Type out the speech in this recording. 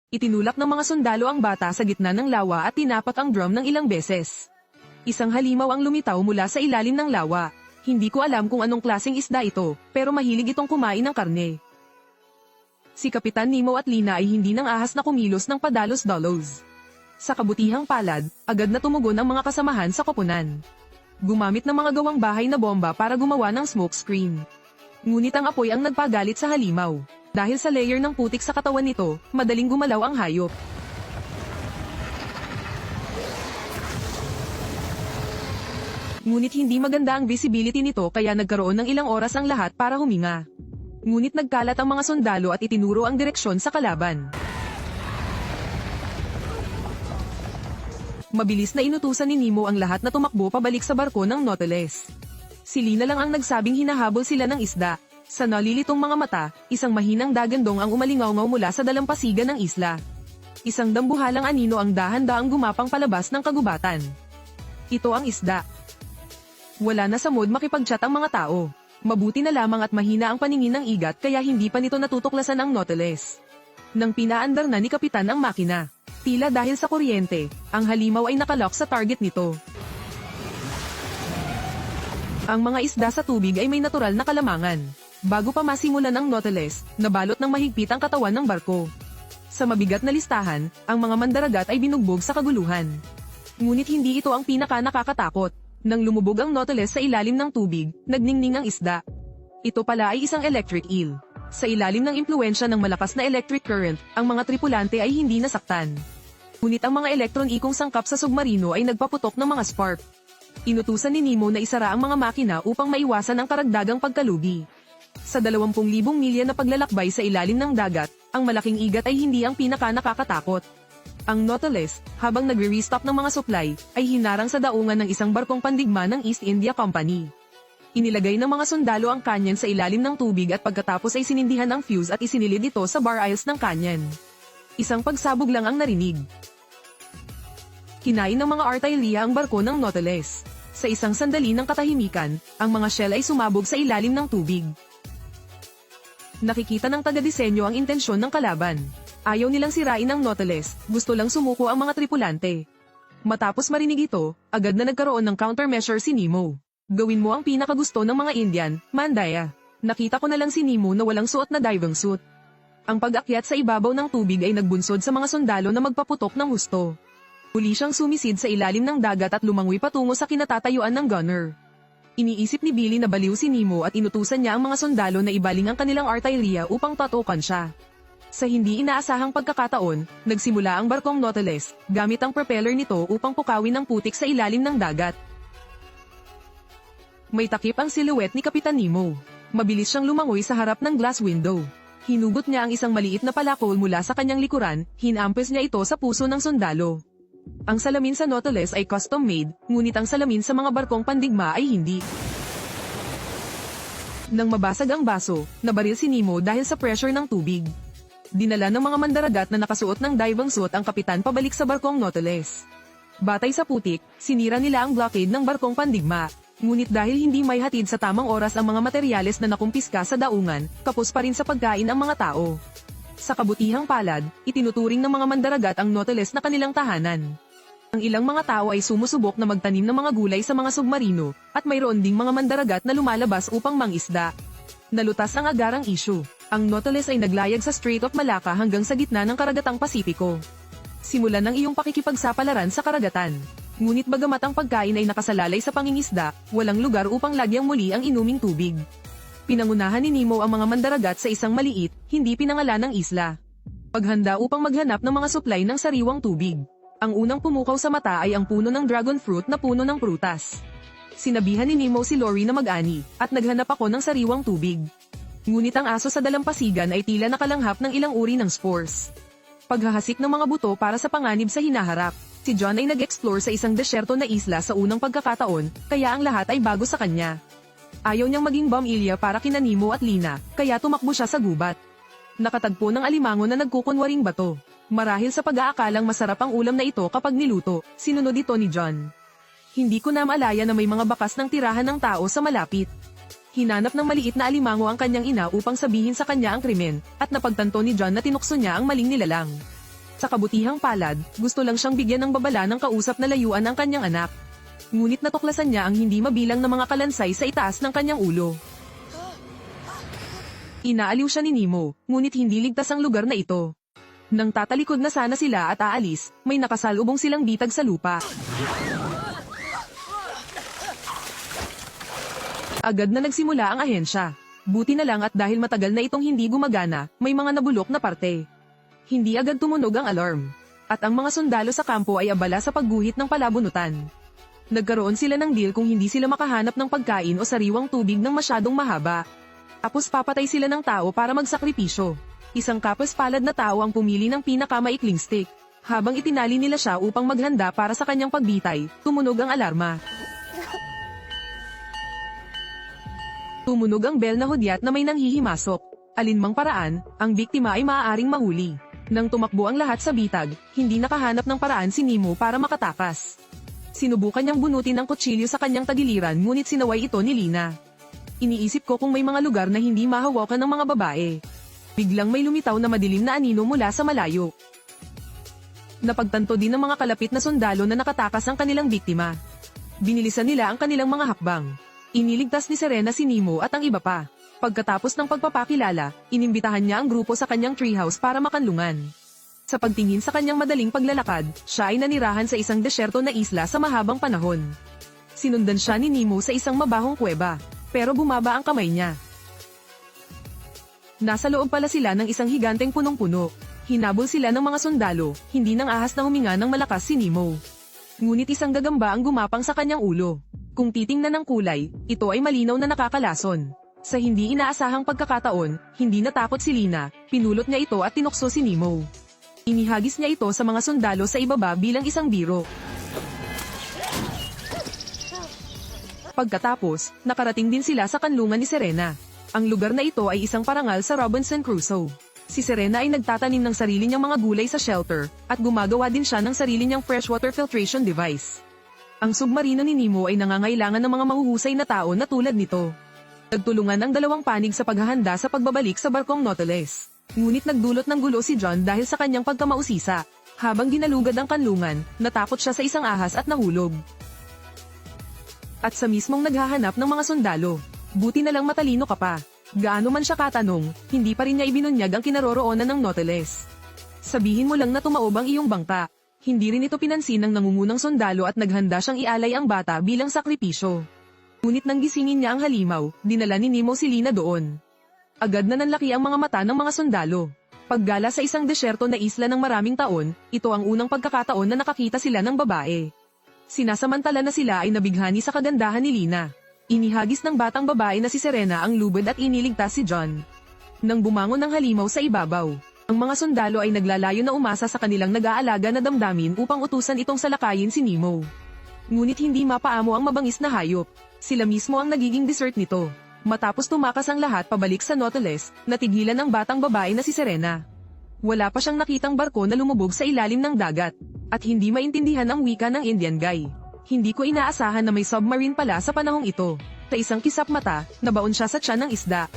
Itinulak ng mga sundalo ang bata sa gitna ng lawa at tinapak ang drum ng ilang beses. Isang halimaw ang lumitaw mula sa ilalim ng lawa. Hindi ko alam kung anong klaseng isda ito, pero mahilig itong kumain ng karne. Si Kapitan Nemo at Lina ay hindi nang ahas na kumilos ng padalos-dalos. Sa kabutihang palad, agad na tumugon ang mga kasamahan sa koponan. Gumamit ng mga gawang bahay na bomba para gumawa ng smoke screen. Ngunit ang apoy ang nagpagalit sa halimaw. Dahil sa layer ng putik sa katawan nito, madaling gumalaw ang hayop. Ngunit hindi maganda ang visibility nito kaya nagkaroon ng ilang oras ang lahat para huminga. Ngunit nagkalat ang mga sundalo at itinuro ang direksyon sa kalaban. Mabilis na inutusan ni Nemo ang lahat na tumakbo pabalik sa barko ng Nautilus. Si Lina lang ang nagsabing hinahabol sila ng isda. Sa nalilitong mga mata, isang mahinang dagandong ang umalingaw-ngaw mula sa dalampasigan ng isla. Isang dambuhalang anino ang dahan-daang gumapang palabas ng kagubatan. Ito ang isda. Wala na sa mood makipag-chat ang mga tao. Mabuti na lamang at mahina ang paningin ng igat kaya hindi pa nito natutuklasan ang Nautilus. Nang pinaandar na ni Kapitan ang makina, tila dahil sa kuryente, ang halimaw ay nakalock sa target nito. Ang mga isda sa tubig ay may natural na kalamangan. Bago pa masimulan ang Nautilus, nabalot ng mahigpit ang katawan ng barko. Sa mabigat na listahan, ang mga mandaragat ay binugbog sa kaguluhan. Ngunit hindi ito ang pinaka-nakakatakot. Nang lumubog ang Nautilus sa ilalim ng tubig, nagningning ang isda. Ito pala ay isang electric eel. Sa ilalim ng impluensya ng malakas na electric current, ang mga tripulante ay hindi nasaktan. Ngunit ang mga elektron-ikong sangkap sa submarino ay nagpaputok ng mga spark. Inutusan ni Nemo na isara ang mga makina upang maiwasan ang karagdagang pagkalugi. Sa 20,000 milya na paglalakbay sa ilalim ng dagat, ang malaking igat ay hindi ang pinaka-nakakatakot. Ang Nautilus, habang nagre-restock ng mga supply, ay hinarang sa daungan ng isang barkong pandigma ng East India Company. Inilagay ng mga sundalo ang kanyan sa ilalim ng tubig at pagkatapos ay sinindihan ang fuse at isinilid ito sa bar aisles ng kanyan. Isang pagsabog lang ang narinig. Kinain ng mga artilleria ang barko ng Nautilus. Sa isang sandali ng katahimikan, ang mga shell ay sumabog sa ilalim ng tubig. Nakikita ng taga-disenyo ang intensyon ng kalaban. Ayaw nilang sirain ang Nautilus, gusto lang sumuko ang mga tripulante. Matapos marinig ito, agad na nagkaroon ng countermeasure si Nemo. Gawin mo ang pinakagusto ng mga Indian, Mandaya. Nakita ko na lang si Nemo na walang suot na diving suit. Ang pag-akyat sa ibabaw ng tubig ay nagbunsod sa mga sundalo na magpaputok ng husto. Uli siyang sumisid sa ilalim ng dagat at lumangoy patungo sa kinatatayuan ng gunner. Iniisip ni Billy na baliw si Nemo at inutusan niya ang mga sundalo na ibaling ang kanilang artilleria upang tatukan siya. Sa hindi inaasahang pagkakataon, nagsimula ang barkong Nautilus, gamit ang propeller nito upang pukawin ang putik sa ilalim ng dagat. May takip ang silhouette ni Kapitan Nemo. Mabilis siyang lumangoy sa harap ng glass window. Hinugot niya ang isang maliit na palakol mula sa kanyang likuran, hinampes niya ito sa puso ng sundalo. Ang salamin sa Nautilus ay custom-made, ngunit ang salamin sa mga barkong pandigma ay hindi. Nang mabasag ang baso, nabaril si Nemo dahil sa pressure ng tubig. Dinala ng mga mandaragat na nakasuot ng diving suit ang kapitan pabalik sa barkong Nautilus. Batay sa putik, sinira nila ang blockade ng barkong pandigma. Ngunit dahil hindi may hatid sa tamang oras ang mga materyales na nakumpiska sa daungan, kapos pa rin sa pagkain ang mga tao. Sa kabutihang palad, itinuturing ng mga mandaragat ang Nautilus na kanilang tahanan. Ang ilang mga tao ay sumusubok na magtanim ng mga gulay sa mga submarino, at mayroon ding mga mandaragat na lumalabas upang mangisda. Nalutas ang agarang issue. Ang Nautilus ay naglayag sa Strait of Malacca hanggang sa gitna ng karagatang Pasipiko. Simulan ng iyong pakikipagsapalaran sa karagatan. Ngunit bagamat ang pagkain ay nakasalalay sa pangingisda, walang lugar upang lagyang muli ang inuming tubig. Pinangunahan ni Nemo ang mga mandaragat sa isang maliit, hindi pinangalanang isla. Paghanda upang maghanap ng mga supply ng sariwang tubig. Ang unang pumukaw sa mata ay ang puno ng dragon fruit na puno ng prutas. Sinabihan ni Nemo si Lori na mag-ani, at naghanap ako ng sariwang tubig. Ngunit ang aso sa dalampasigan ay tila nakalanghap ng ilang uri ng spores. Paghahasik ng mga buto para sa panganib sa hinaharap, si John ay nag-explore sa isang desyerto na isla sa unang pagkakataon, kaya ang lahat ay bago sa kanya. Ayaw niyang maging bum-ilya para kina Nemo at Lina, kaya tumakbo siya sa gubat. Nakatagpo ng alimango na nagkukunwaring bato. Marahil sa pag-aakalang masarap ang ulam na ito kapag niluto, sinunod ito ni John. Hindi ko na maalaya na may mga bakas ng tirahan ng tao sa malapit. Hinanap ng maliit na alimango ang kanyang ina upang sabihin sa kanya ang krimen, at napagtanto ni John na tinukso niya ang maling nilalang. Sa kabutihang palad, gusto lang siyang bigyan ng babala ng kausap na layuan ang kanyang anak. Ngunit natuklasan niya ang hindi mabilang na mga kalansay sa itaas ng kanyang ulo. Inaaliw siya ni Nemo, ngunit hindi ligtas ang lugar na ito. Nang tatalikod na sana sila at aalis, may nakasalubong silang bitag sa lupa. Agad na nagsimula ang ahensya. Buti na lang at dahil matagal na itong hindi gumagana, may mga nabulok na parte. Hindi agad tumunog ang alarm. At ang mga sundalo sa kampo ay abala sa pagguhit ng palabunutan. Nagkaroon sila ng deal kung hindi sila makahanap ng pagkain o sariwang tubig ng masyadong mahaba. Tapos papatay sila ng tao para magsakripisyo. Isang kapos-palad na tao ang pumili ng pinakamaikling stick. Habang itinali nila siya upang maghanda para sa kanyang pagbitay, tumunog ang alarma. Tumunog ang bell na hudyat na may nanghihimasok. Alinmang paraan, ang biktima ay maaaring mahuli. Nang tumakbo ang lahat sa bitag, hindi nakahanap ng paraan si Nemo para makatakas. Sinubukan niyang bunutin ang kutsilyo sa kanyang tagiliran ngunit sinaway ito ni Lina. Iniisip ko kung may mga lugar na hindi mahawakan ng mga babae. Biglang may lumitaw na madilim na anino mula sa malayo. Napagtanto din ng mga kalapit na sundalo na nakatakas ang kanilang biktima. Binilisan nila ang kanilang mga hakbang. Iniligtas ni Serena si Nemo at ang iba pa. Pagkatapos ng pagpapakilala, inimbitahan niya ang grupo sa kanyang treehouse para makanlungan. Sa pagtingin sa kanyang madaling paglalakad, siya ay nanirahan sa isang desyerto na isla sa mahabang panahon. Sinundan siya ni Nemo sa isang mabahong kuweba, pero bumaba ang kamay niya. Nasa loob pala sila ng isang higanteng punong-puno. Hinabol sila ng mga sundalo, hindi nang ahas na huminga ng malakas si Nemo. Ngunit isang gagamba ang gumapang sa kanyang ulo. Kung titingnan ng kulay, ito ay malinaw na nakakalason. Sa hindi inaasahang pagkakataon, hindi natakot si Lina, pinulot niya ito at tinukso si Nemo. Inihagis niya ito sa mga sundalo sa ibaba bilang isang biro. Pagkatapos, nakarating din sila sa kanlungan ni Serena. Ang lugar na ito ay isang parangal sa Robinson Crusoe. Si Serena ay nagtatanim ng sarili niyang mga gulay sa shelter, at gumagawa din siya ng sarili niyang freshwater filtration device. Ang submarino ni Nemo ay nangangailangan ng mga mahuhusay na tao na tulad nito. Nagtulungan ang dalawang panig sa paghahanda sa pagbabalik sa barkong Nautilus. Ngunit nagdulot ng gulo si John dahil sa kanyang pagkamausisa. Habang ginalugad ang kanlungan, natakot siya sa isang ahas at nahulog. At sa mismong naghahanap ng mga sundalo. Buti na lang matalino ka pa. Gaano man siya katanong, hindi pa rin niya ibinunyag ang kinaroroonan ng Nautilus. Sabihin mo lang na tumaob ang iyong bangka. Hindi rin ito pinansin ng nangungunang sundalo at naghanda siyang ialay ang bata bilang sakripisyo. Ngunit nang gisingin niya ang halimaw, dinala ni Nemo si Lina doon. Agad na nanlaki ang mga mata ng mga sundalo. Paggala sa isang desyerto na isla ng maraming taon, ito ang unang pagkakataon na nakakita sila ng babae. Sinasamantala na sila ay nabighani sa kagandahan ni Lina. Inihagis ng batang babae na si Serena ang lubid at iniligtas si John. Nang bumangon ng halimaw sa ibabaw, ang mga sundalo ay naglalayo na umasa sa kanilang nag-aalaga na damdamin upang utusan itong salakayin si Nemo. Ngunit hindi mapaamo ang mabangis na hayop. Sila mismo ang nagiging dessert nito. Matapos tumakas ang lahat pabalik sa Nautilus, natigilan ang batang babae na si Serena. Wala pa siyang nakitang barko na lumubog sa ilalim ng dagat. At hindi maintindihan ang wika ng Indian guy. Hindi ko inaasahan na may submarine pala sa panahong ito. Sa isang kisap mata, nabaon siya sa tiyan ng isda.